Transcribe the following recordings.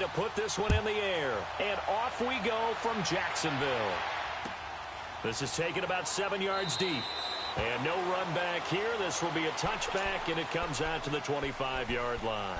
to put this one in the air. And off we go from Jacksonville. This is taken about 7 yards deep. And no run back here. This will be a touchback, and it comes out to the 25-yard line.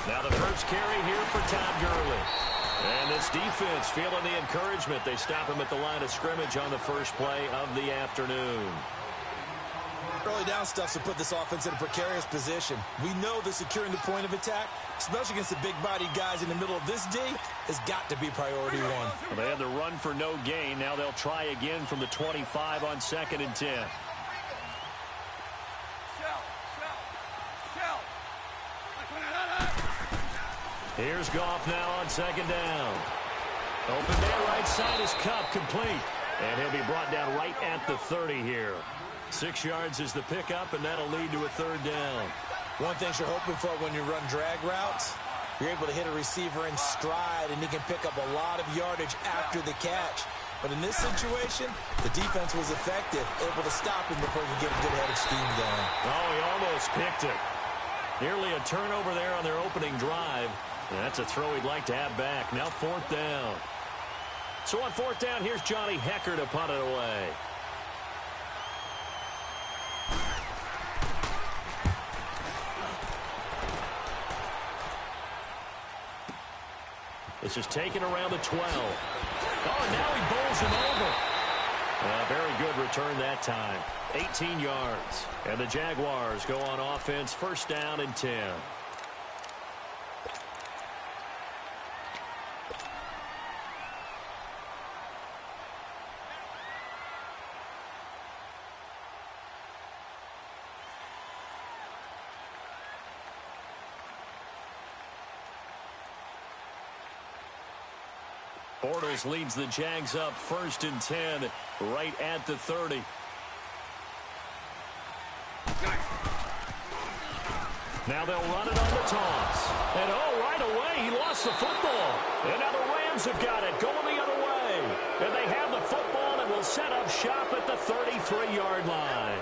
Now the first carry here for Todd Gurley. And this defense feeling the encouragement. They stop him at the line of scrimmage on the first play of the afternoon. Early down stuff to put this offense in a precarious position. We know that securing the point of attack, especially against the big-bodied guys in the middle of this D, has got to be priority one. Well, they had the run for no gain. Now they'll try again from the 25 on 2nd and 10. Here's Goff now on 2nd down. Open there, right side is Kupp, complete. And he'll be brought down right at the 30 here. 6 yards is the pickup, and that'll lead to a 3rd down. One thing you're hoping for when you run drag routes, you're able to hit a receiver in stride, and he can pick up a lot of yardage after the catch. But in this situation, the defense was effective, able to stop him before he could get a good head of steam going. Oh, he almost picked it. Nearly a turnover there on their opening drive. That's a throw he'd like to have back. Now 4th down. So on 4th down, here's Johnny Hekker to punt it away. This is taken around the 12. Oh, now he bowls him over. Very good return that time. 18 yards. And the Jaguars go on offense, 1st down and 10. Bortles leads the Jags up 1st and 10 right at the 30. Now they'll run it on the toss. And oh, right away he lost the football. And now the Rams have got it going the other way. And they have the football and will set up shop at the 33-yard line.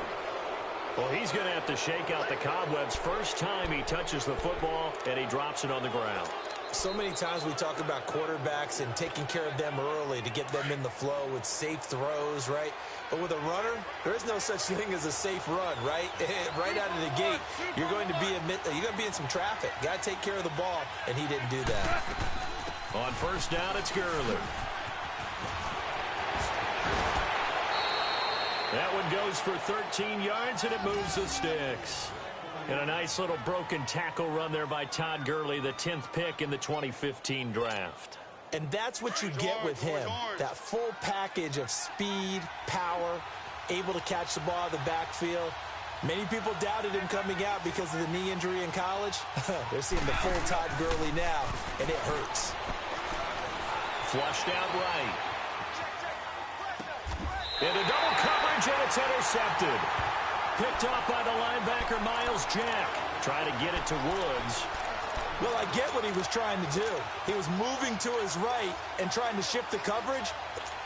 Well, he's going to have to shake out the cobwebs first time he touches the football, and he drops it on the ground. So many times we talk about quarterbacks and taking care of them early to get them in the flow with safe throws, right? But with a runner, there is no such thing as a safe run, right? Right out of the gate, you're going to be in some traffic. Got to take care of the ball, and he didn't do that. On 1st down, it's Gurley. That one goes for 13 yards, and it moves the sticks. And a nice little broken tackle run there by Todd Gurley, the 10th pick in the 2015 draft. And that's what you get with him, that full package of speed, power, able to catch the ball out of the backfield. Many people doubted him coming out because of the knee injury in college. They're seeing the full Todd Gurley now, and it hurts. Flushed out right. Into double coverage, and it's intercepted. Picked off by the linebacker, Miles Jack. Trying to get it to Woods. Well, I get what he was trying to do. He was moving to his right and trying to shift the coverage,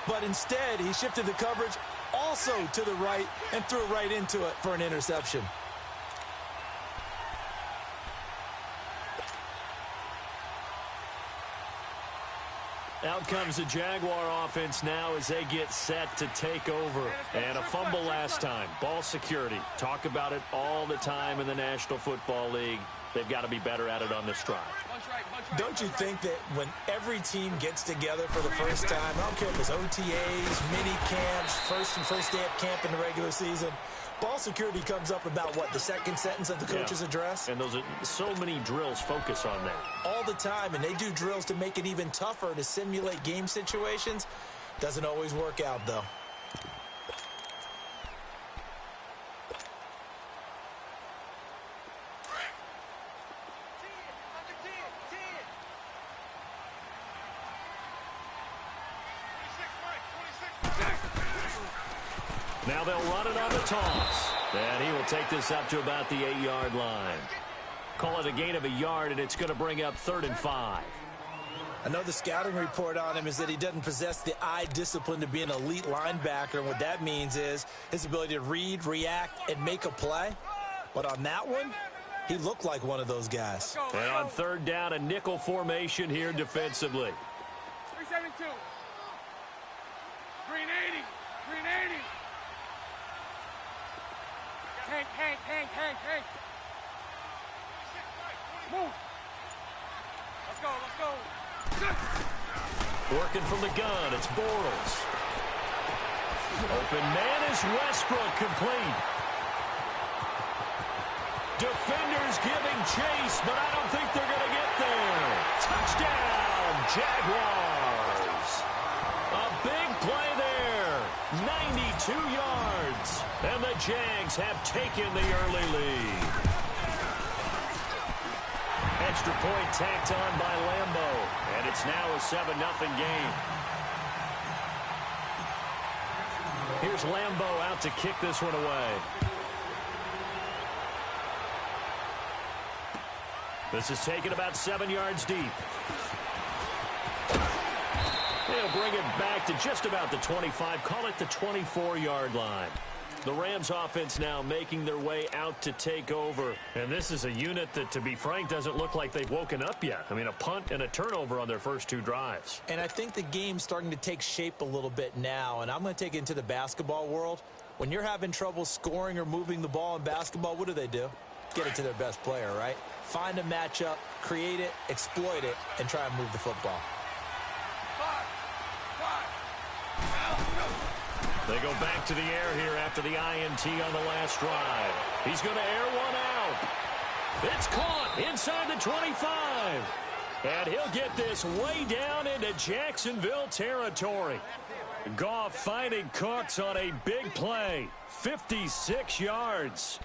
but instead he shifted the coverage also to the right and threw it right into it for an interception. Out comes the Jaguar offense now as they get set to take over. And a fumble last time. Ball security. Talk about it all the time in the National Football League. They've got to be better at it on this drive. Don't you think that when every team gets together for the first time, I don't care if it's OTAs, mini camps, first day of camp in the regular season, ball security comes up about, what, the second sentence of the coach's address? And those are so many drills focus on that. All the time, and they do drills to make it even tougher to simulate game situations. Doesn't always work out, though. Now they'll run it on the toss. And he will take this up to about the 8-yard line. Call it a gain of a yard, and it's going to bring up 3rd and 5. I know the scouting report on him is that he doesn't possess the eye discipline to be an elite linebacker. And what that means is his ability to read, react, and make a play. But on that one, he looked like one of those guys. And on 3rd down, a nickel formation here defensively. 372. 380. 380. Hank. Move. Let's go. Working from the gun, it's Bortles. Open man is Westbrook, complete. Defenders giving chase, but I don't think they're going to get there. Touchdown, Jaguars. A big play there. 92 yards. And the Jags have taken the early lead. Extra point tacked on by Lambeau. And it's now a 7-0 game. Here's Lambeau out to kick this one away. This is taken about 7 yards deep. They'll bring it back to just about the 25. Call it the 24-yard line. The Rams offense now making their way out to take over. And this is a unit that, to be frank, doesn't look like they've woken up yet. I mean, a punt and a turnover on their first 2 drives. And I think the game's starting to take shape a little bit now. And I'm going to take it into the basketball world. When you're having trouble scoring or moving the ball in basketball, what do? Get it to their best player, right? Find a matchup, create it, exploit it, and try and move the football. They go back to the air here after the INT on the last drive. He's going to air one out. It's caught inside the 25. And he'll get this way down into Jacksonville territory. Goff finding Cooks on a big play. 56 yards.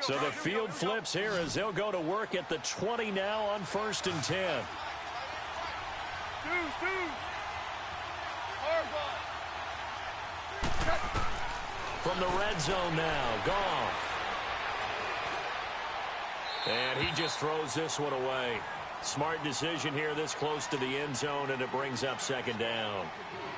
So the field flips here as they'll go to work at the 20 now on 1st and 10. From the red zone now, Goff. And he just throws this one away. Smart decision here this close to the end zone, and it brings up 2nd down.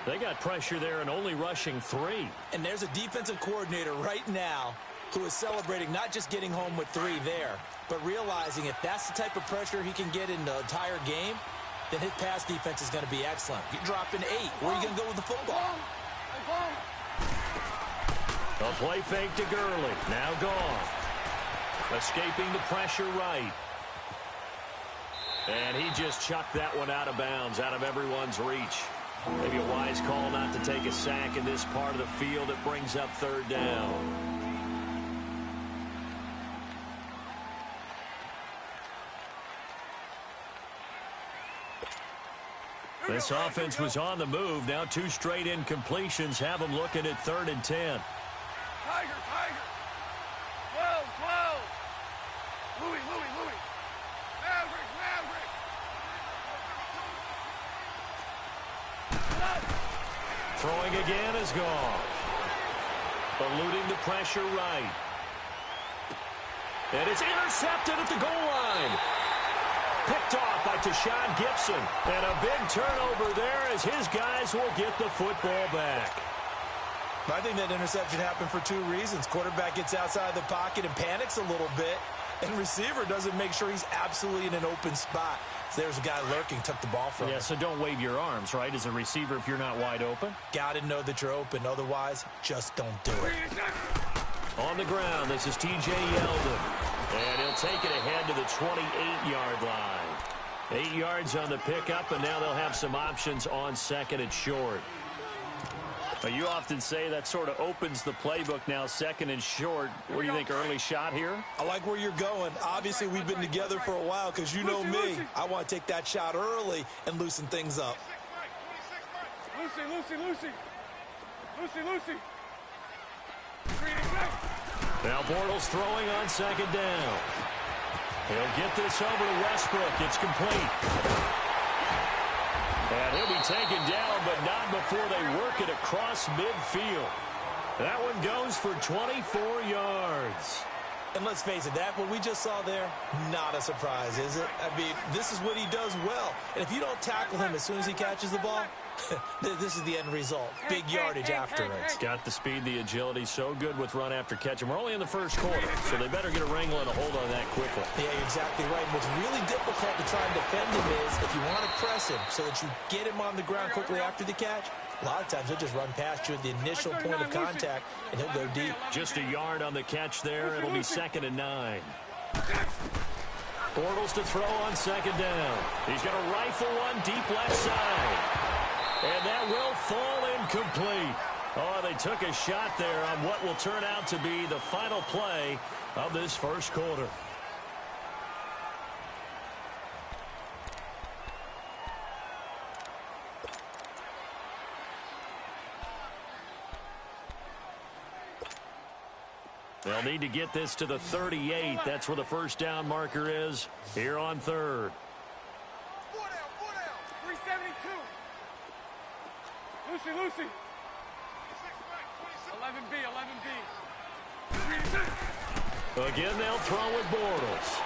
They got pressure there and only rushing 3. And there's a defensive coordinator right now who is celebrating not just getting home with 3 there, but realizing if that's the type of pressure he can get in the entire game, then his pass defense is going to be excellent. You're dropping 8. Where are you going to go with the football? A play fake to Gurley. Now Goff. Escaping the pressure right. And he just chucked that one out of bounds, out of everyone's reach. Maybe a wise call not to take a sack in this part of the field. It brings up 3rd down. This offense was on the move. Now 2 straight incompletions have them looking at 3rd and 10. Tiger. 12. Louis. Maverick. Throwing again is Goff. Eluding the pressure right. And it's intercepted at the goal line. Picked off by Tashawn Gibson. And a big turnover there as his guys will get the football back. I think that interception happened for 2 reasons. Quarterback gets outside the pocket and panics a little bit. And receiver doesn't make sure he's absolutely in an open spot. So there's a guy lurking, took the ball from him. Yeah, so don't wave your arms, right, as a receiver if you're not wide open. Got to know that you're open. Otherwise, just don't do it. On the ground, this is T.J. Yeldon. And he'll take it ahead to the 28-yard line. 8 yards on the pickup, and now they'll have some options on 2nd and short. But you often say that sort of opens the playbook now, 2nd and short. What do you think, early shot here? I like where you're going. Obviously, we've been together for a while because you know me. I want to take that shot early and loosen things up. Lucy. Now Bortles throwing on second down. He'll get this over to Westbrook. It's complete. And he'll be taken down, but not before they work it across midfield. That one goes for 24 yards. And let's face it, that what we just saw there, not a surprise, is it? I mean, this is what he does well. And if you don't tackle him as soon as he catches the ball, this is the end result. Big yardage afterwards. Got the speed, the agility, so good with run after catch. And we're only in the first quarter, so they better get a wrangle and a hold on that quickly. Yeah, you're exactly right. What's really difficult to try and defend him is if you want to press him so that you get him on the ground quickly after the catch, a lot of times he'll just run past you at the initial point of contact, and he'll go deep. Just a yard on the catch there. It'll be 2nd and 9. Bortles to throw on second down. He's going to rifle one deep left side. And that will fall incomplete. Oh, they took a shot there on what will turn out to be the final play of this first quarter. They'll need to get this to the 38. That's where the first down marker is here on third. 372. Lucy. 11B. Again, they'll throw with Bortles.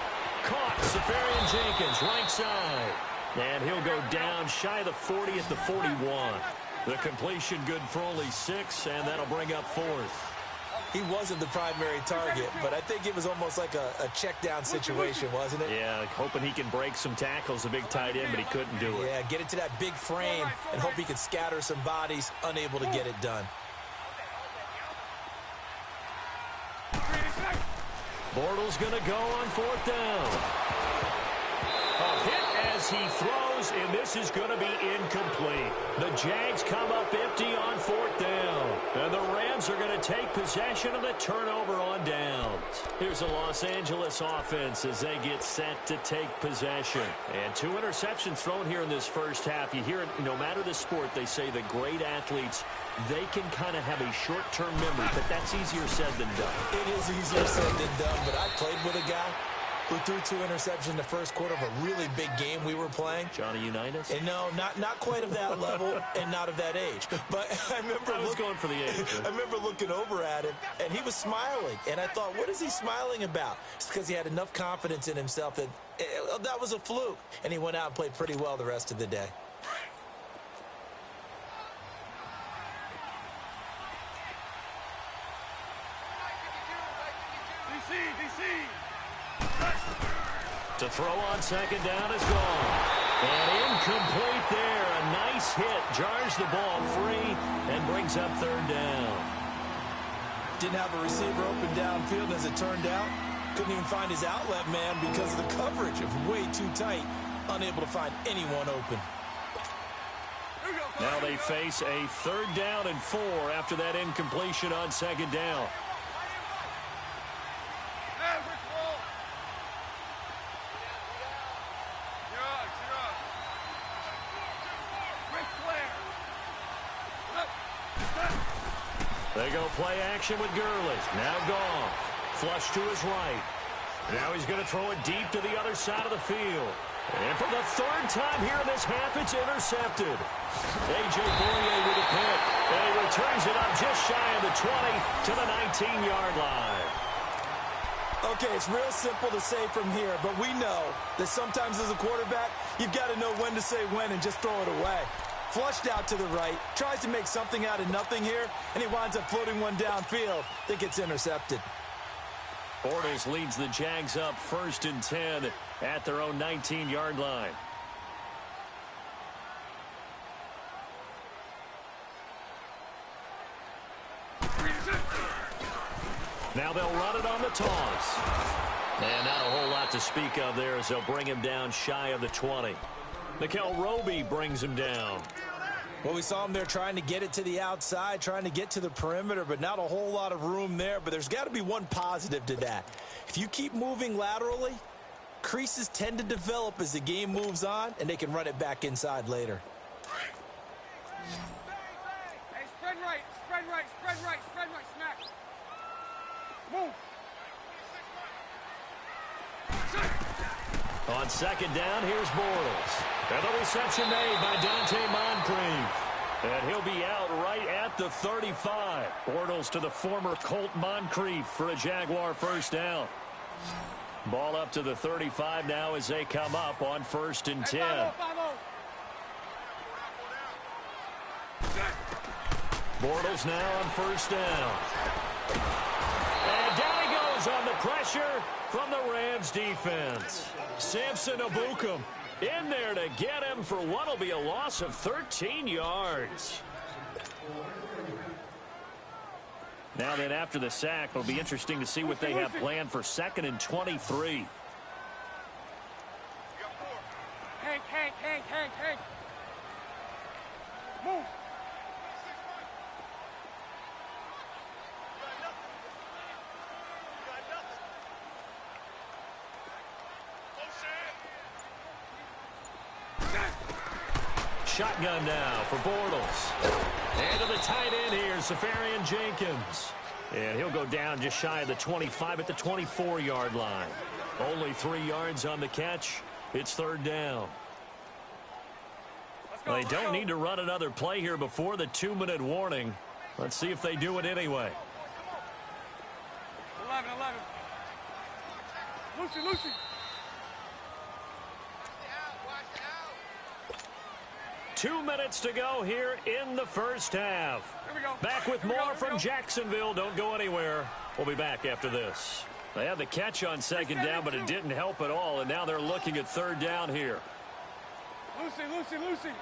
Caught. Safarian Jenkins, right side. And he'll go down shy of the 40 at the 41. The completion good for only 6, and that'll bring up 4th. He wasn't the primary target, but I think it was almost like a check down situation, wasn't it? Yeah, hoping he can break some tackles, a big tight end, but he couldn't do it. Yeah, get it to that big frame and hope he can scatter some bodies, unable to get it done. Bortles going to go on 4th down. A hit as he throws, and this is going to be incomplete. The Jags come up empty on 4th down. And the Rams are going to take possession of the turnover on downs. Here's the Los Angeles offense as they get set to take possession. And 2 interceptions thrown here in this first half. You hear it, no matter the sport, they say the great athletes, they can kind of have a short-term memory, but that's easier said than done. It is easier said than done, but I played with a guy who threw 2 interceptions in the first quarter of a really big game we were playing. Johnny Unitas? And no, not quite of that level and not of that age. But I remember going for the age. I remember looking over at him, and he was smiling. And I thought, what is he smiling about? It's because he had enough confidence in himself that that was a fluke. And he went out and played pretty well the rest of the day. To throw on second down is gone. And incomplete there. A nice hit. Jars the ball free and brings up 3rd down. Didn't have a receiver open downfield, as it turned out. Couldn't even find his outlet man because of the coverage of way too tight. Unable to find anyone open. Now they face a 3rd down and 4 after that incompletion on second down. They go play action with Gurley. Now Goff. Flush to his right. Now he's going to throw it deep to the other side of the field. And for the 3rd time here in this half, it's intercepted. A.J. Boye with a pick. And he returns it up just shy of the 20 to the 19-yard line. Okay, it's real simple to say from here, but we know that sometimes as a quarterback, you've got to know when to say when and just throw it away. Flushed out to the right, tries to make something out of nothing here, and he winds up floating one downfield that gets intercepted. Bortles leads the Jags up 1st and 10 at their own 19-yard line. Now they'll run it on the toss. And not a whole lot to speak of there as they'll bring him down shy of the 20. Mikel Roby brings him down. Well, we saw him there trying to get it to the outside, trying to get to the perimeter, but not a whole lot of room there. But there's got to be one positive to that. If you keep moving laterally, creases tend to develop as the game moves on, and they can run it back inside later. Hey, spread right, smack. Move. On second down, here's Bortles. And the reception made by Dante Moncrief. And he'll be out right at the 35. Bortles to the former Colt Moncrief for a Jaguar first down. Ball up to the 35 now as they come up on 1st and 10. Bortles now on 1st down. And down he goes on the pressure from the Rams defense. Samson Ebukam in there to get him for what will be a loss of 13 yards. Now then, after the sack, it'll be interesting to see what they have planned for 2nd and 23. Hank. Move. Shotgun now for Bortles. And to the tight end here, Safarian Jenkins. And he'll go down just shy of the 25 at the 24-yard line. Only 3 yards on the catch. It's 3rd down. They don't need to run another play here before the 2-minute warning. Let's see if they do it anyway. 11. Lucy. 2 minutes to go here in the first half. Back with more from Jacksonville. Don't go anywhere. We'll be back after this. They had the catch on 2nd down, but it didn't help at all, and now they're looking at 3rd down here. Lucy. 11B.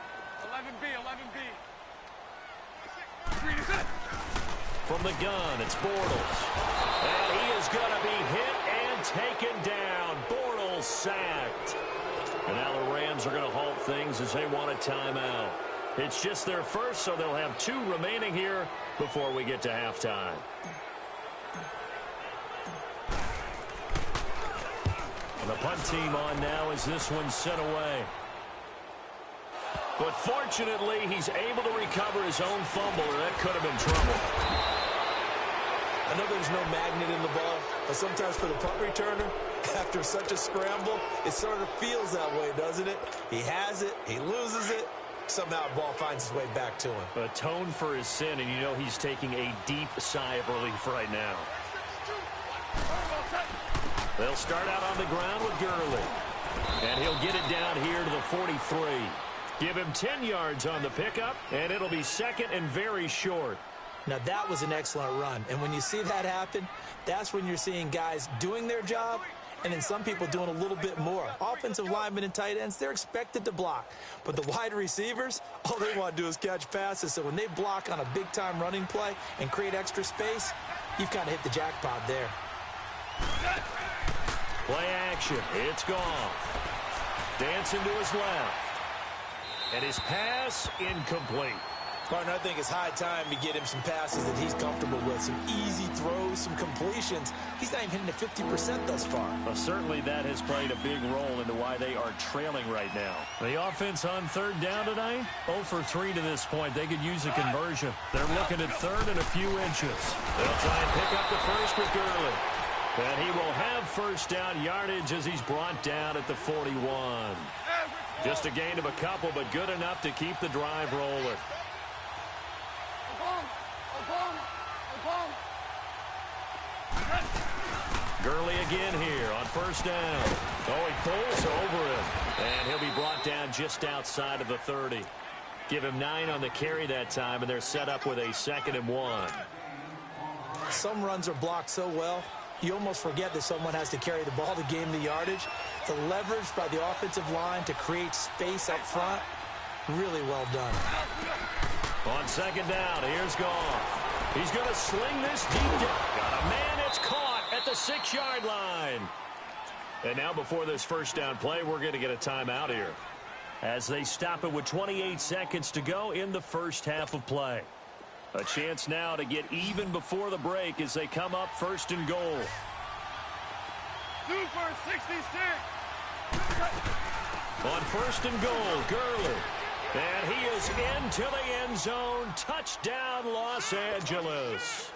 From the gun, it's Bortles. And he is going to be hit and taken down. Bortles sacked. And now the Rams are going to halt things as they want a timeout. It's just their first, so they'll have 2 remaining here before we get to halftime. And the punt team on now as this one's sent away. But fortunately, he's able to recover his own fumble, or that could have been trouble. I know there's no magnet in the ball, but sometimes for the punt returner, after such a scramble, it sort of feels that way, doesn't it? He has it, he loses it, somehow the ball finds its way back to him. Atone for his sin, and you know he's taking a deep sigh of relief right now. They'll start out on the ground with Gurley. And he'll get it down here to the 43. Give him 10 yards on the pickup, and it'll be 2nd and very short. Now, that was an excellent run. And when you see that happen, that's when you're seeing guys doing their job and then some people doing a little bit more. Offensive linemen and tight ends, they're expected to block. But the wide receivers, all they want to do is catch passes. So when they block on a big-time running play and create extra space, you've kind of hit the jackpot there. Play action. It's gone. Dancing to his left. And his pass incomplete. Partner, I think it's high time to get him some passes that he's comfortable with. Some easy throws, some completions. He's not even hitting at 50% thus far. Well, certainly that has played a big role into why they are trailing right now. The offense on 3rd down tonight, 0 for 3 to this point. They could use a conversion. They're looking at 3rd and a few inches. They'll try and pick up the first with Gurley. And he will have 1st down yardage as he's brought down at the 41. Just a gain of a couple, but good enough to keep the drive rolling. Gurley again here on 1st down. Oh, he pulls over him. And he'll be brought down just outside of the 30. Give him 9 on the carry that time, and they're set up with a 2nd and 1. Some runs are blocked so well, you almost forget that someone has to carry the ball to gain the yardage. The leverage by the offensive line to create space up front, really well done. On 2nd down, here's Goff. He's going to sling this deep down. Got a man, it's caught at the 6-yard line. And now before this 1st down play, we're going to get a timeout here as they stop it with 28 seconds to go in the first half of play. A chance now to get even before the break as they come up 1st and goal. 2 for 66. On 1st and goal, Gurley. And he is into the end zone. Touchdown, Los Angeles.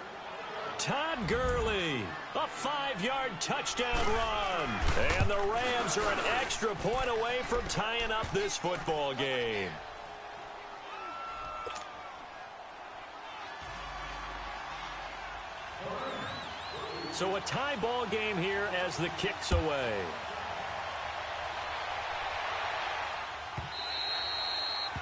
Todd Gurley, a 5-yard touchdown run. And the Rams are an extra point away from tying up this football game. So a tie ball game here as the kick's away.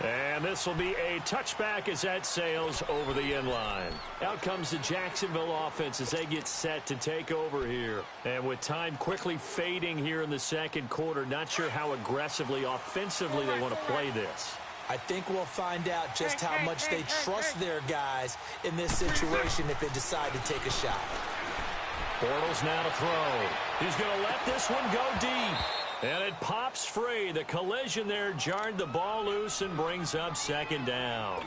And this will be a touchback as that sails over the end line. Out comes the Jacksonville offense as they get set to take over here. And with time quickly fading here in the second quarter, not sure how aggressively, offensively they want to play this. I think we'll find out just how much they trust their guys in this situation if they decide to take a shot. Bortles now to throw. He's going to let this one go deep. And it pops free. The collision there jarred the ball loose and brings up second down.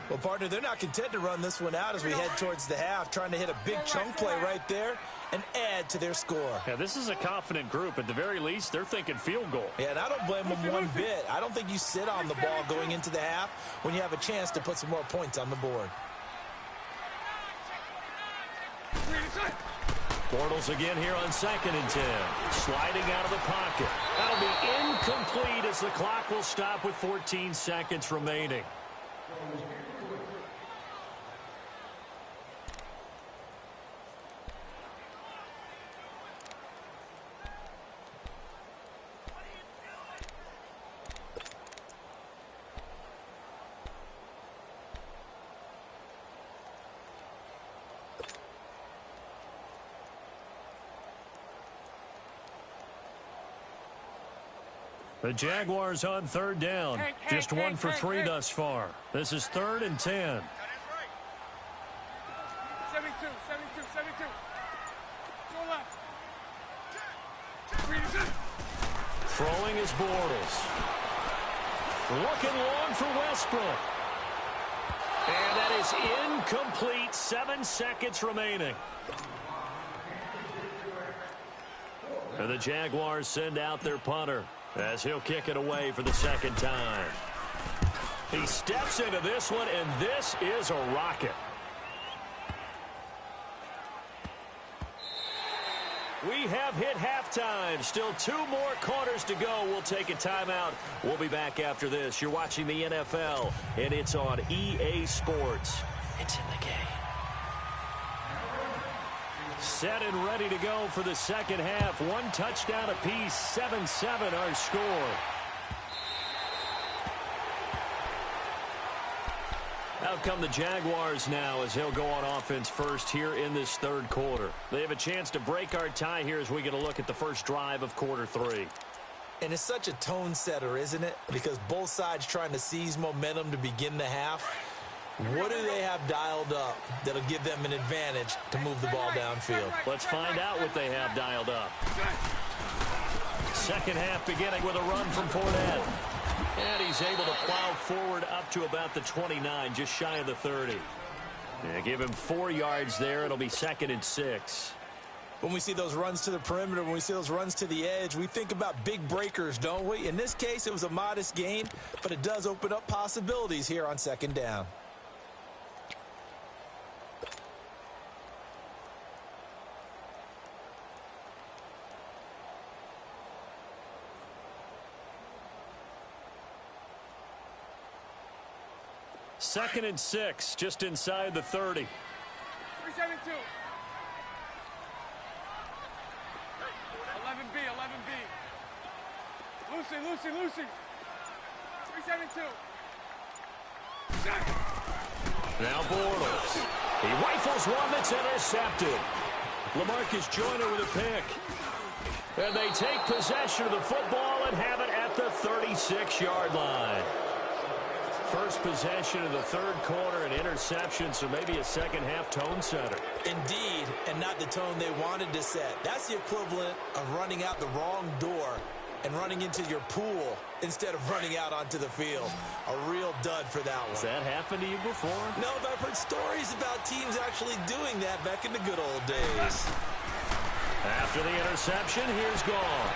Well, partner, they're not content to run this one out as we head towards the half, trying to hit a big chunk play right there and add to their score. Yeah, this is a confident group. At the very least, they're thinking field goal. Yeah, and I don't blame them one bit. I don't think you sit on the ball going into the half when you have a chance to put some more points on the board. Bortles again here on 2nd and 10. Sliding out of the pocket. That'll be incomplete as the clock will stop with 14 seconds remaining. The Jaguars on 3rd down. Just 1 for 3 thus far. This is 3rd and 10. 72, 72. Go left. Throwing is Bortles. Looking long for Westbrook. And that is incomplete. 7 seconds remaining. And the Jaguars send out their punter as he'll kick it away for the second time. He steps into this one, and this is a rocket. We have hit halftime. Still 2 more quarters to go. We'll take a timeout. We'll be back after this. You're watching the NFL, and it's on EA Sports. It's in the game. Set and ready to go for the second half. 1 touchdown apiece, 7-7 our score. Out come the Jaguars now as they'll go on offense first here in this 3rd quarter. They have a chance to break our tie here as we get a look at the first drive of quarter 3. And it's such a tone setter, isn't it? Because both sides trying to seize momentum to begin the half. What do they have dialed up that'll give them an advantage to move the ball downfield? Let's find out what they have dialed up. Second half beginning with a run from Fournette. And he's able to plow forward up to about the 29, just shy of the 30. Yeah, give him 4 yards there. It'll be 2nd and 6. When we see those runs to the perimeter, when we see those runs to the edge, we think about big breakers, don't we? In this case, it was a modest gain, but it does open up possibilities here on 2nd down. Second and 6, just inside the 30. 372. 11B. Lucy. 372. Now Bortles. He rifles one that's intercepted. LaMarcus Joyner with a pick. And they take possession of the football and have it at the 36-yard line. First possession of the 3rd quarter, an interception, so maybe a second-half tone setter. Indeed, and not the tone they wanted to set. That's the equivalent of running out the wrong door and running into your pool instead of running out onto the field. A real dud for that one. Has that happened to you before? No, but I've heard stories about teams actually doing that back in the good old days. After the interception, here's Goff.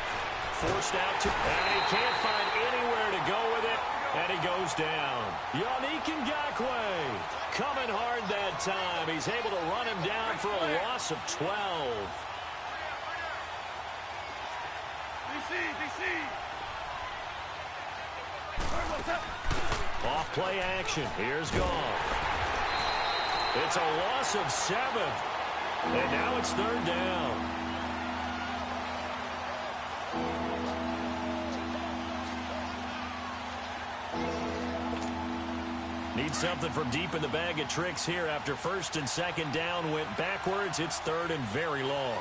Forced out to, and he can't find anywhere to go with it. And he goes down. Yannick Ngakoue coming hard that time. He's able to run him down for a loss of 12. Off play action. Here's Goff. It's a loss of 7. And now it's 3rd down. Need something from deep in the bag of tricks here after 1st and 2nd down went backwards. It's 3rd and very long.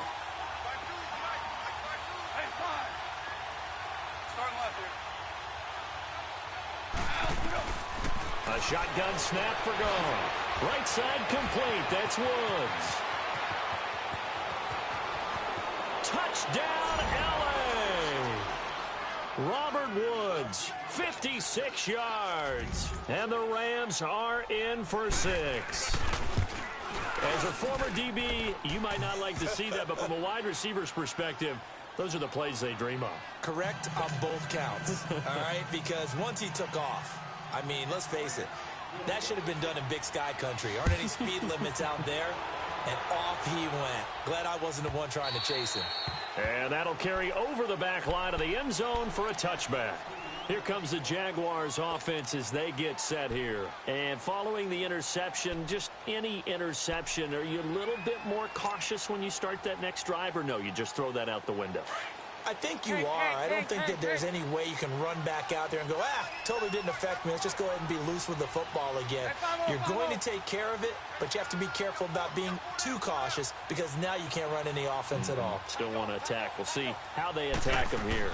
A shotgun snap for Goff. Right side complete. That's Woods. Touchdown, L.A. Robert Woods, 56 yards. And the Rams are in for 6. As a former DB, you might not like to see that, but from a wide receiver's perspective, those are the plays they dream of. Correct on both counts, all right? Because once he took off, I mean, let's face it, that should have been done in Big Sky country. Aren't any speed limits out there? And off he went. Glad I wasn't the one trying to chase him. And that'll carry over the back line of the end zone for a touchback. Here comes the Jaguars offense as they get set here. And following the interception, just any interception, are you a little bit more cautious when you start that next drive, or no, you just throw that out the window? I think you are. I don't think that there's any way you can run back out there and go, totally didn't affect me. Let's just go ahead and be loose with the football again. You're going to take care of it, but you have to be careful about being too cautious because now you can't run any offense at all. Still want to attack. We'll see how they attack him here.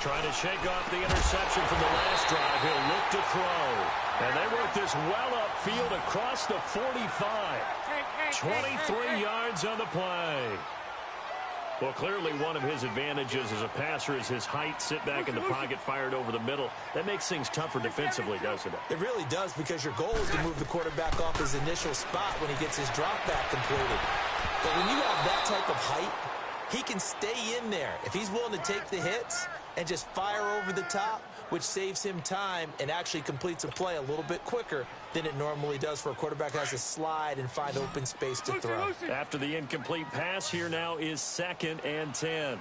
Trying to shake off the interception from the last drive. He'll look to throw. And they work this well upfield across the 45. 23 yards on the play. Well, clearly one of his advantages as a passer is his height. Sit back in the pocket, fired over the middle. That makes things tougher defensively, doesn't it? It really does, because your goal is to move the quarterback off his initial spot when he gets his drop back completed. But when you have that type of height, he can stay in there. If he's willing to take the hits and just fire over the top, which saves him time and actually completes a play a little bit quicker than it normally does for a quarterback who has to slide and find open space to throw. After the incomplete pass, here now is 2nd and 10.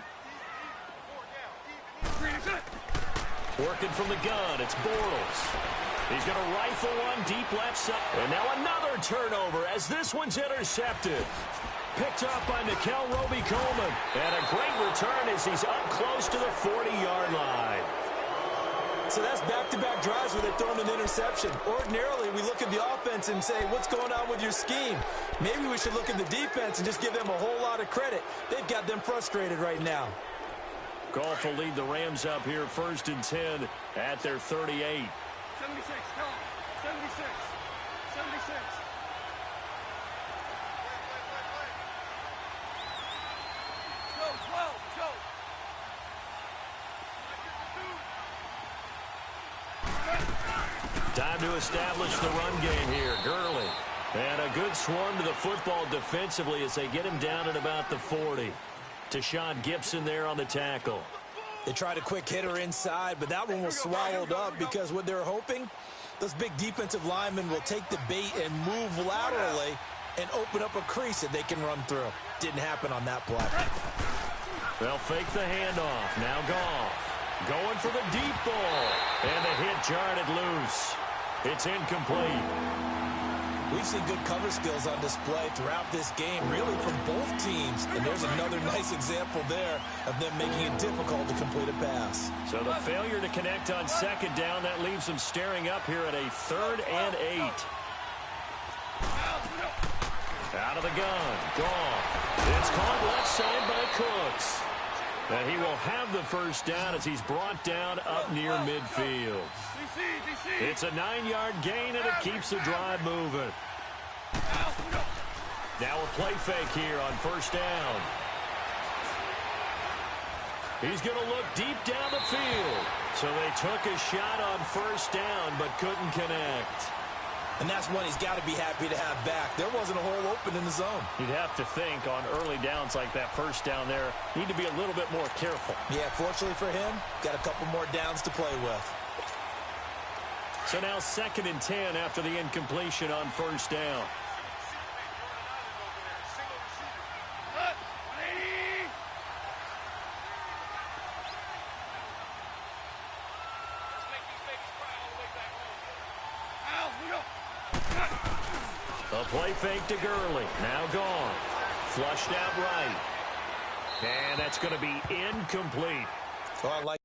Working from the gun, it's Bortles. He's going to rifle one deep left side. And now another turnover as this one's intercepted. Picked up by Nickel Roby-Coleman. And a great return as he's up close to the 40-yard line. So that's back-to-back drives where they're throwing an interception. Ordinarily, we look at the offense and say, what's going on with your scheme? Maybe we should look at the defense and just give them a whole lot of credit. They've got them frustrated right now. Goff will lead the Rams up here 1st and 10 at their 38. 76, come on. 76. 76. Go, 12, go. Time to establish the run game here. Gurley. And a good swarm to the football defensively as they get him down at about the 40. Tashawn Gibson there on the tackle. They tried a quick hitter inside, but that one was swallowed up because what they're hoping, those big defensive linemen will take the bait and move laterally and open up a crease that they can run through. Didn't happen on that play. They'll fake the handoff. Now Goff. Going for the deep ball. And the hit jarred it loose. It's incomplete. We've seen good cover skills on display throughout this game, really from both teams. And there's another nice example there of them making it difficult to complete a pass. So the failure to connect on 2nd down, that leaves them staring up here at a 3rd and 8. Out of the gun. Goff. It's caught left side by Cooks. And he will have the 1st down as he's brought down up near midfield. It's a 9-yard gain, and it keeps the drive moving. Now a play fake here on 1st down. He's going to look deep down the field. So they took a shot on 1st down, but couldn't connect. And that's one he's got to be happy to have back. There wasn't a hole open in the zone. You'd have to think on early downs like that 1st down there, need to be a little bit more careful. Yeah, fortunately for him, got a couple more downs to play with. So now 2nd and 10 after the incompletion on first down. A play fake to Gurley. Now gone. Flushed out right. And that's going to be incomplete. Oh, I like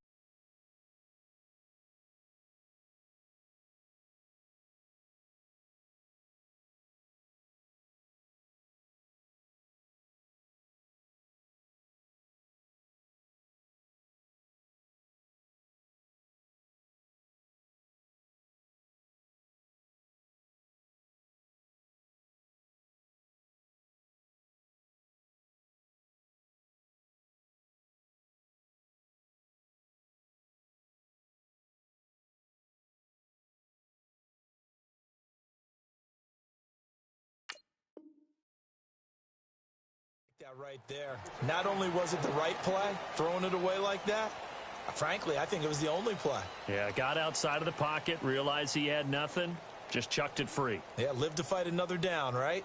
that right there. Not only was it the right play, throwing it away like that, frankly, I think it was the only play. Yeah, got outside of the pocket, realized he had nothing, just chucked it free. Yeah, live to fight another down, right?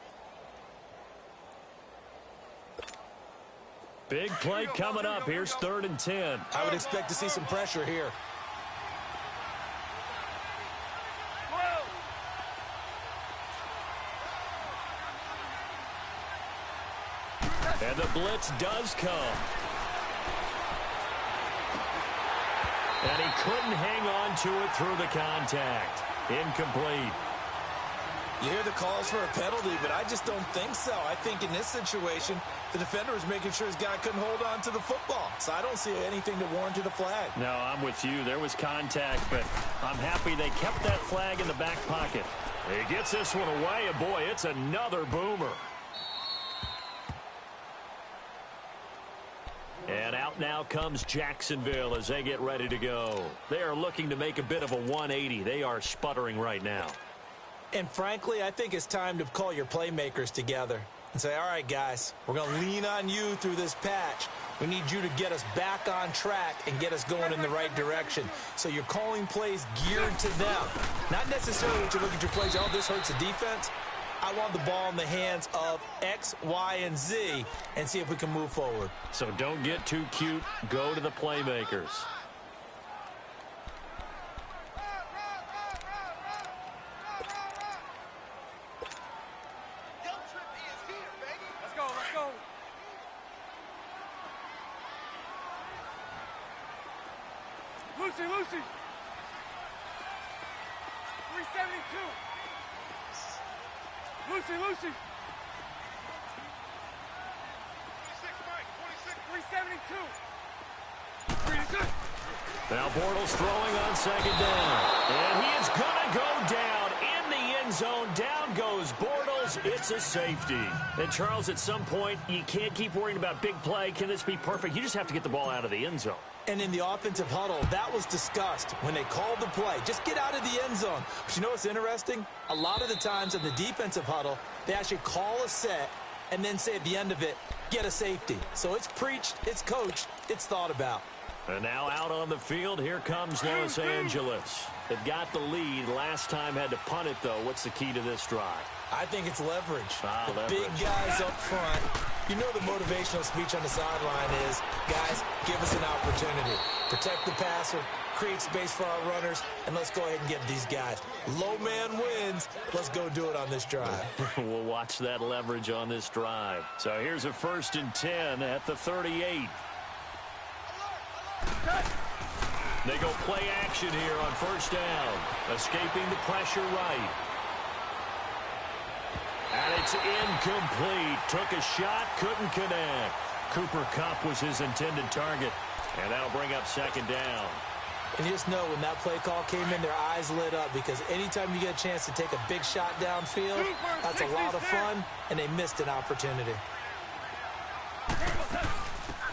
Big play coming up. Here's 3rd and 10. I would expect to see some pressure here. And the blitz does come. And he couldn't hang on to it through the contact. Incomplete. You hear the calls for a penalty, but I just don't think so. I think in this situation, the defender was making sure his guy couldn't hold on to the football. So I don't see anything that warranted a flag. No, I'm with you. There was contact, but I'm happy they kept that flag in the back pocket. He gets this one away, and boy, it's another boomer. And out now comes Jacksonville as they get ready to go. They are looking to make a bit of a 180. They are sputtering right now. And frankly, I think it's time to call your playmakers together and say, all right, guys, we're going to lean on you through this patch. We need you to get us back on track and get us going in the right direction. So you're calling plays geared to them. Not necessarily that you look at your plays, oh, this hurts the defense. I want the ball in the hands of X, Y, and Z and see if we can move forward. So don't get too cute. Go to the playmakers. Let's go, let's go. Lucy, Lucy. 372. Lucy, Lucy. 26, Mike, 26. 372. 3 Now Bortles throwing on 2nd down. And he is going to go down in the end zone. Down goes Bortles. It's a safety. And Charles, at some point, you can't keep worrying about big play. Can this be perfect? You just have to get the ball out of the end zone. And in the offensive huddle, that was discussed when they called the play. Just get out of the end zone. But you know what's interesting? A lot of the times in the defensive huddle, they actually call a set and then say at the end of it, get a safety. So it's preached, it's coached, it's thought about. And now out on the field, here comes Los Angeles. They've got the lead. Last time had to punt it, though. What's the key to this drive? I think it's leverage. The Leverage. big guys up front. You know the motivational speech on the sideline is, guys, give us an opportunity. Protect the passer, create space for our runners, and let's go ahead and get these guys. Low man wins. Let's go do it on this drive. We'll watch that leverage on this drive. So here's a 1st and 10 at the 38. They go play action here on 1st down. Escaping the pressure right. And it's incomplete. Took a shot, couldn't connect. Cooper Kupp was his intended target. And that'll bring up 2nd down. And you just know when that play call came in, their eyes lit up because anytime you get a chance to take a big shot downfield, that's a lot of fun, and they missed an opportunity.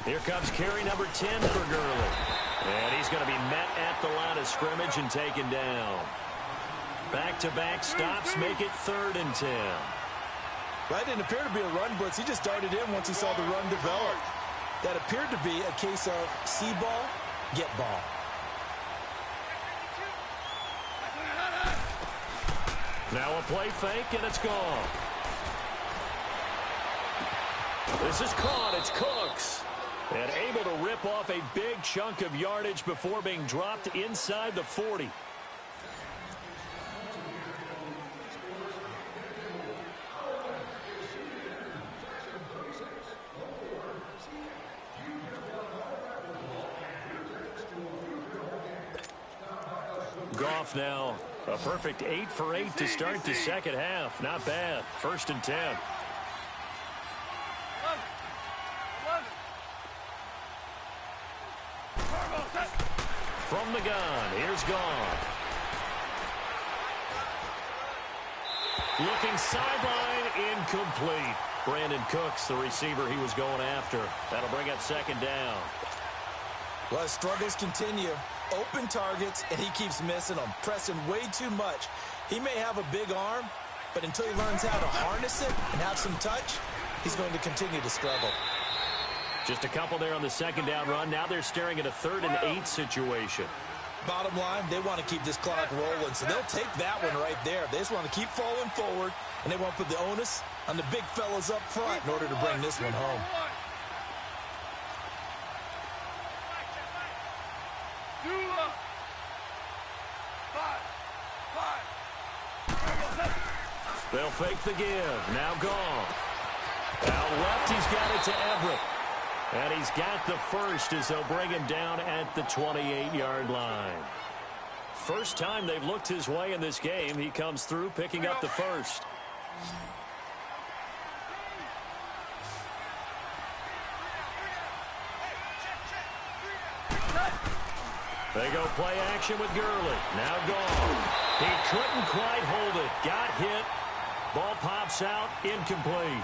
Here comes carry number 10 for Gurley. And he's going to be met at the line of scrimmage and taken down. Back-to-back stops make it 3rd and 10. Right, didn't appear to be a run blitz. He just darted in once he saw the run develop. That appeared to be a case of see ball, get ball. Now a play fake, and it's gone. This is caught. It's Cooks. And able to rip off a big chunk of yardage before being dropped inside the 40. Goff now a perfect 8 for 8 to start the second half. Not bad. 1st and 10. From the gun, here's Goff. Looking sideline, incomplete. Brandon Cooks, the receiver he was going after. That'll bring up 2nd down. Well, his struggles continue. Open targets, and he keeps missing them, pressing way too much. He may have a big arm, but until he learns how to harness it and have some touch, he's going to continue to struggle. Just a couple there on the 2nd down run. Now they're staring at a 3rd and 8 situation. Bottom line, they want to keep this clock rolling, so they'll take that one right there. They just want to keep falling forward, and they want to put the onus on the big fellas up front in order to bring this one home. They'll fake the give. Now Goff. Out left, he's got it to Everett. And he's got the first as they'll bring him down at the 28-yard line. First time they've looked his way in this game. He comes through picking up the first. They go play action with Gurley. Now Goff. He couldn't quite hold it. Got hit. Ball pops out. Incomplete.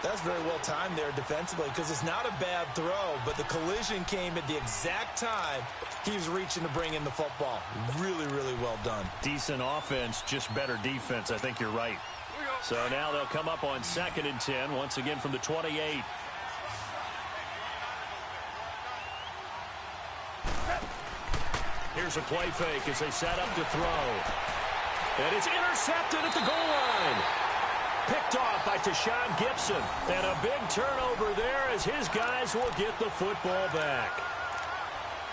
That's very well timed there defensively because it's not a bad throw, but the collision came at the exact time he was reaching to bring in the football. Really, really well done. Decent offense, just better defense. I think you're right. So now they'll come up on 2nd and 10, once again from the 28. Here's a play fake as they set up to throw. And it's intercepted at the goal line. Picked off by Tashawn Gibson. And a big turnover there as his guys will get the football back.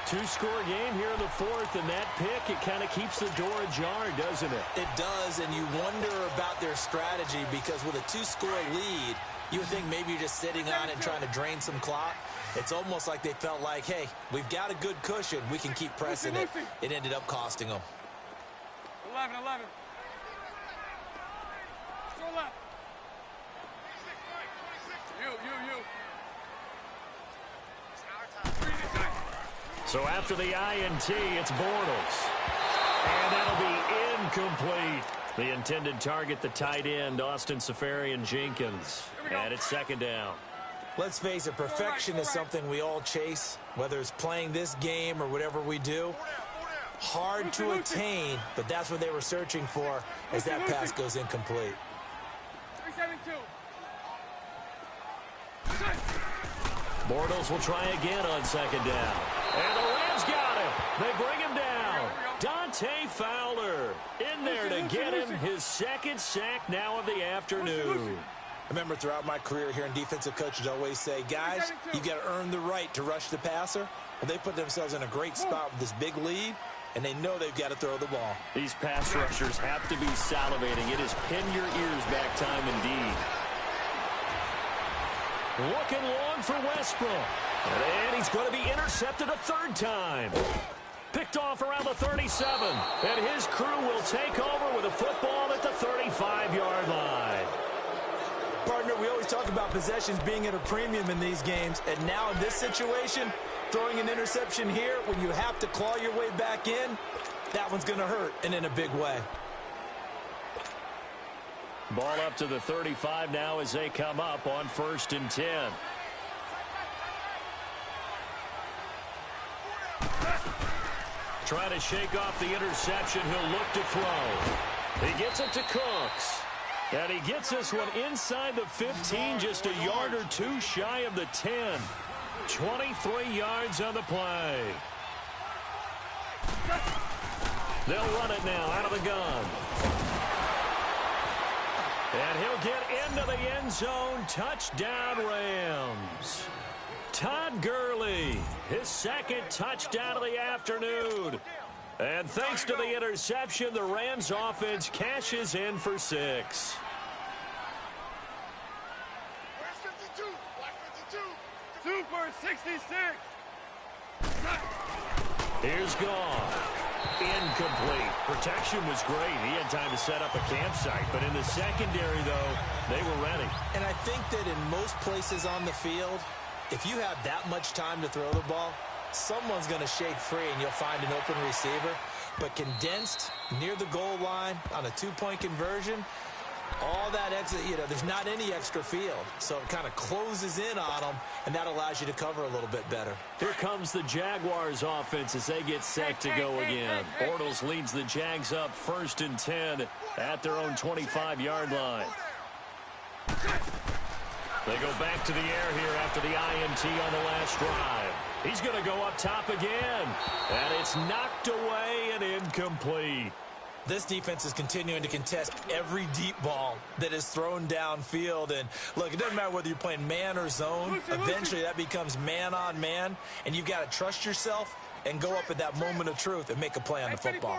2-score game here in the 4th, and that pick, it kind of keeps the door ajar, doesn't it? It does, and you wonder about their strategy because with a 2-score lead, you would think maybe you're just sitting on it and trying to drain some clock. It's almost like they felt like, hey, we've got a good cushion. We can keep pressing it. It ended up costing them. 11. Go left. You. So after the INT, it's Bortles. And that'll be incomplete. The intended target, the tight end, Austin Seferian-Jenkins. And it's 2nd down. Let's face it, perfection is something we all chase, whether it's playing this game or whatever we do. Hard to attain, but that's what they were searching for as that pass goes incomplete. 372. Bortles will try again on 2nd down. And the Rams got him. They bring him down. Dante Fowler in there to get him his 2nd sack now of the afternoon. I remember throughout my career hearing defensive coaches always say, guys, you got to earn the right to rush the passer. Well, they put themselves in a great spot with this big lead, and they know they've got to throw the ball. These pass rushers have to be salivating. It is pin your ears back time indeed. Looking long for Westbrook. And he's going to be intercepted a 3rd time. Picked off around the 37. And his crew will take over with a football at the 35-yard line. Partner, we always talk about possessions being at a premium in these games. And now in this situation, throwing an interception here when you have to claw your way back in, that one's going to hurt, and in a big way. Ball up to the 35 now as they come up on 1st and 10. Trying to shake off the interception. He'll look to throw. He gets it to Cooks. And he gets this one inside the 15, just a yard or 2 shy of the 10. 23 yards on the play. They'll run it now out of the gun. And he'll get into the end zone. Touchdown, Rams. Todd Gurley, his second touchdown of the afternoon. And thanks to the interception, the Rams offense cashes in for 6. Super 66. Here's Goff. Incomplete. Protection was great. He had time to set up a campsite. But in the secondary, though, they were ready. And I think that in most places on the field, if you have that much time to throw the ball, someone's going to shake free and you'll find an open receiver. But condensed near the goal line on a 2-point conversion, all that extra, there's not any extra field. So it kind of closes in on them, and that allows you to cover a little bit better. Here comes the Jaguars offense as they get set to go again. Bortles leads the Jags up 1st and 10 at their own 25-yard line. They go back to the air here after the INT on the last drive. He's going to go up top again. And it's knocked away and incomplete. This defense is continuing to contest every deep ball that is thrown downfield. And, look, it doesn't matter whether you're playing man or zone. Eventually that becomes man on man. And you've got to trust yourself and go up at that moment of truth and make a play on the football.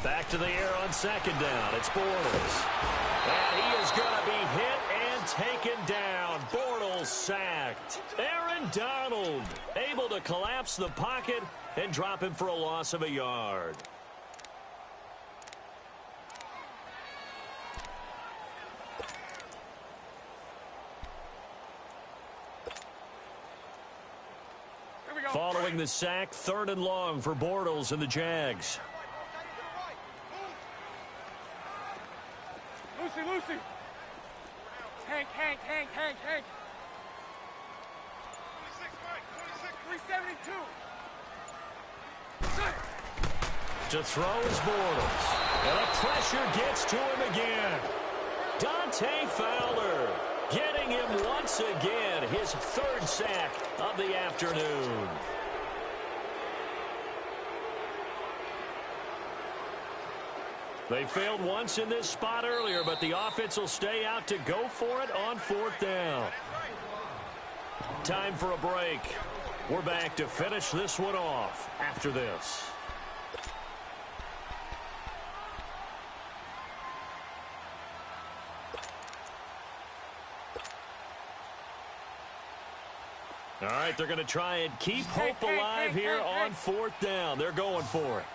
Back to the air on 2nd down. It's Bortles. And he is going to be hit and taken down. Bortles sacked. Aaron Donald able to collapse the pocket and drop him for a loss of a yard. Following the sack, 3rd and long for Bortles and the Jags. Lucy. Hank. 372. To throw is Bortles. And the pressure gets to him again. Dante Fowler getting him once again. His 3rd sack of the afternoon. They failed once in this spot earlier, but the offense will stay out to go for it on 4th down. Time for a break. We're back to finish this one off after this. All right, they're going to try and keep hope alive here on 4th down. They're going for it.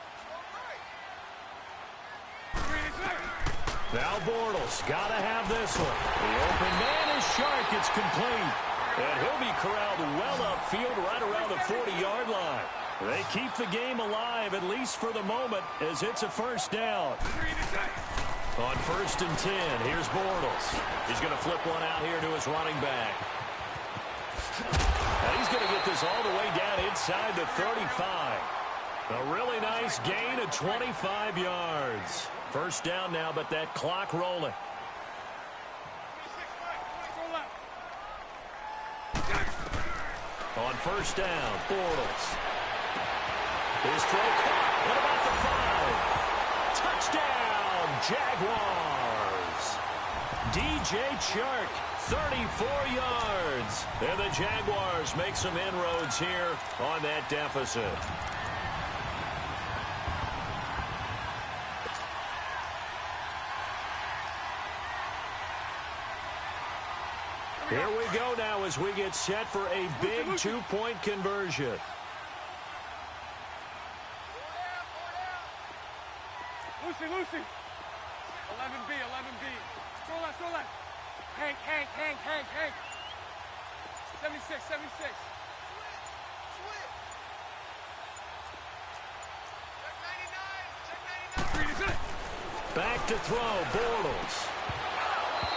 Now Bortles got to have this one. The open man is Shark. It's complete. And he'll be corralled well upfield right around the 40-yard line. They keep the game alive, at least for the moment, as it's a 1st down. On 1st and 10, here's Bortles. He's going to flip one out here to his running back. And he's going to get this all the way down inside the 35. A really nice gain of 25 yards. 1st down now, but that clock rolling. On 1st down, Bortles. His throw caught. What about the 5? Touchdown, Jaguars. DJ Chark, 34 yards. And the Jaguars make some inroads here on that deficit. Here we go now as we get set for a big 2-point conversion. Lucy. 11B. Throw left. Hank. 76. Back to throw, Bortles.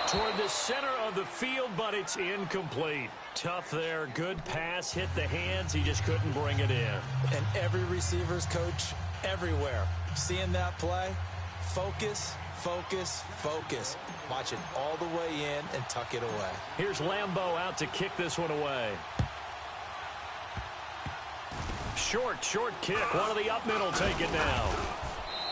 Toward the center of the field, but it's incomplete. Tough there. Good pass. Hit the hands. He just couldn't bring it in. And every receiver's coach everywhere. Seeing that play, focus. Watch it all the way in and tuck it away. Here's Lambeau out to kick this one away. Short kick. One of the up middle take it now.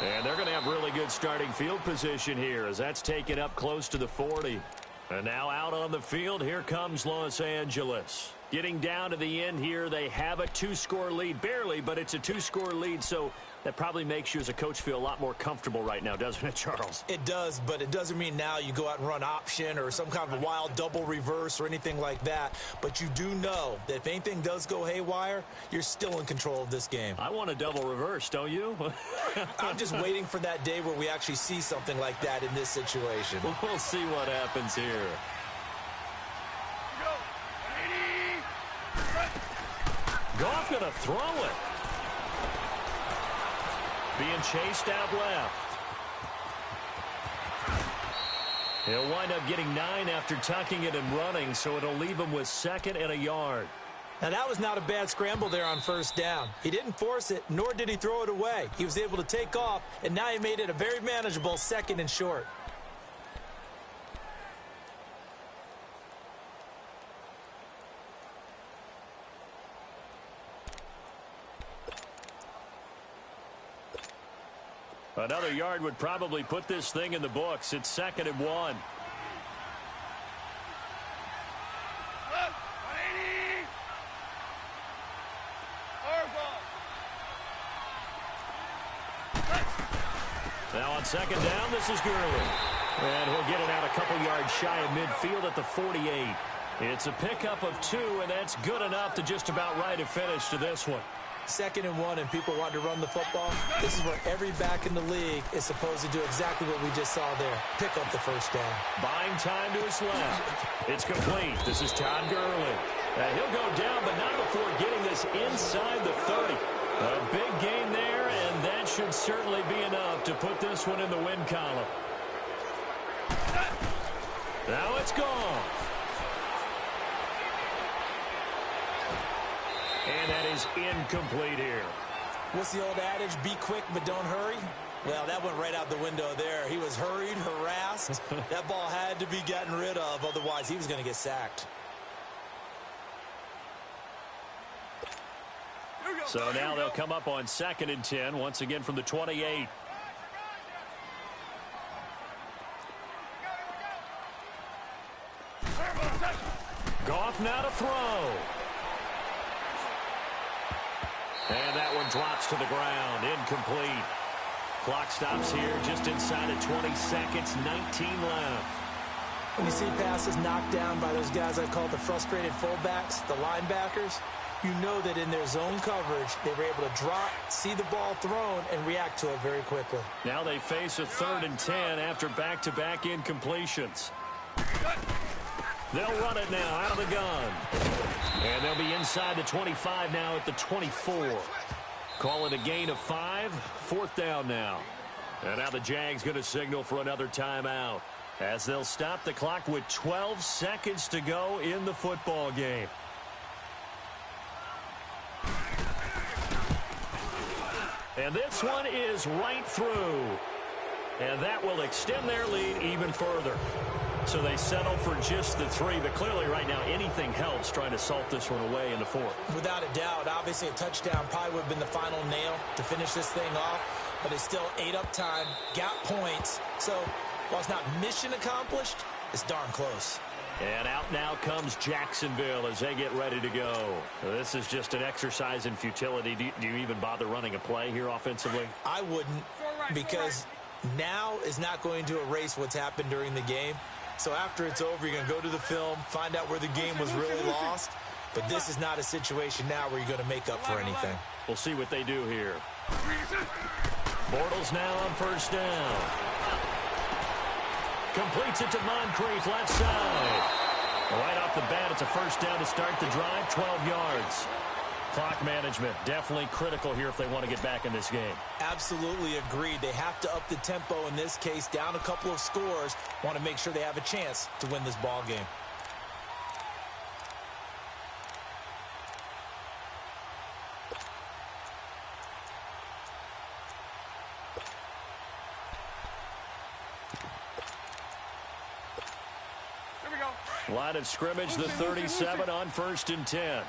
And they're going to have really good starting field position here as that's taken up close to the 40. And now out on the field, here comes Los Angeles. Getting down to the end here, they have a 2-score lead. Barely, but it's a 2-score lead, so that probably makes you as a coach feel a lot more comfortable right now, doesn't it, Charles? It does, but it doesn't mean now you go out and run option or some kind of a wild double reverse or anything like that. But you do know that if anything does go haywire, you're still in control of this game. I want a double reverse, don't you? I'm just waiting for that day where we actually see something like that in this situation. We'll see what happens here. Goff going to throw it. Being chased out left. He'll wind up getting 9 after tucking it and running, so it'll leave him with 2nd and a yard. Now, that was not a bad scramble there on 1st down. He didn't force it, nor did he throw it away. He was able to take off, and now he made it a very manageable 2nd and short. Another yard would probably put this thing in the books. It's 2nd and 1. Left, 180. Now on 2nd down, this is Gurley. And he'll get it out a couple yards shy of midfield at the 48. It's a pickup of 2, and that's good enough to just about right a finish to this one. 2nd and 1, and people want to run the football. This is where every back in the league is supposed to do exactly what we just saw there. Pick up the 1st down. Buying time to his left. It's complete. This is Todd Gurley. He'll go down, but not before getting this inside the 30. A big gain there, and that should certainly be enough to put this one in the win column. Now it's gone. And that is incomplete here. What's the old adage? Be quick, but don't hurry. Well, that went right out the window there. He was hurried, harassed. That ball had to be gotten rid of. Otherwise, he was going to get sacked. So now they'll come up on 2nd and 10, once again from the 28. Goff now to throw. And that one drops to the ground. Incomplete. Clock stops here just inside of 20 seconds. 19 left. When you see passes knocked down by those guys I call the frustrated fullbacks, the linebackers, you know that in their zone coverage, they were able to drop, see the ball thrown, and react to it very quickly. Now they face a 3rd and 10 after back-to-back incompletions. They'll run it now out of the gun. And they'll be inside the 25 now at the 24. Call it a gain of 5. 4th down now. And now the Jags going to signal for another timeout as they'll stop the clock with 12 seconds to go in the football game. And this one is right through. And that will extend their lead even further. So they settle for just the 3, but clearly right now anything helps trying to salt this one away in the 4th. Without a doubt, obviously a touchdown probably would have been the final nail to finish this thing off, but it's still ate up time, got points. So while it's not mission accomplished, it's darn close. And out now comes Jacksonville as they get ready to go. This is just an exercise in futility. Do you even bother running a play here offensively? I wouldn't, because now is not going to erase what's happened during the game. So after it's over, you're going to go to the film, find out where the game was really lost. But this is not a situation now where you're going to make up for anything. We'll see what they do here. Bortles now on 1st down. Completes it to Moncrief, left side. Right off the bat, it's a 1st down to start the drive, 12 yards. Clock management, definitely critical here if they want to get back in this game. Absolutely agreed. They have to up the tempo in this case, down a couple of scores. Want to make sure they have a chance to win this ball game. Here we go. Line of scrimmage, the 37 on 1st and 10.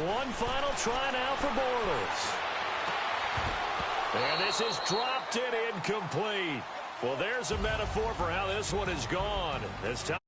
One final try now for Bortles. And this is dropped and incomplete. Well, there's a metaphor for how this one has gone. This time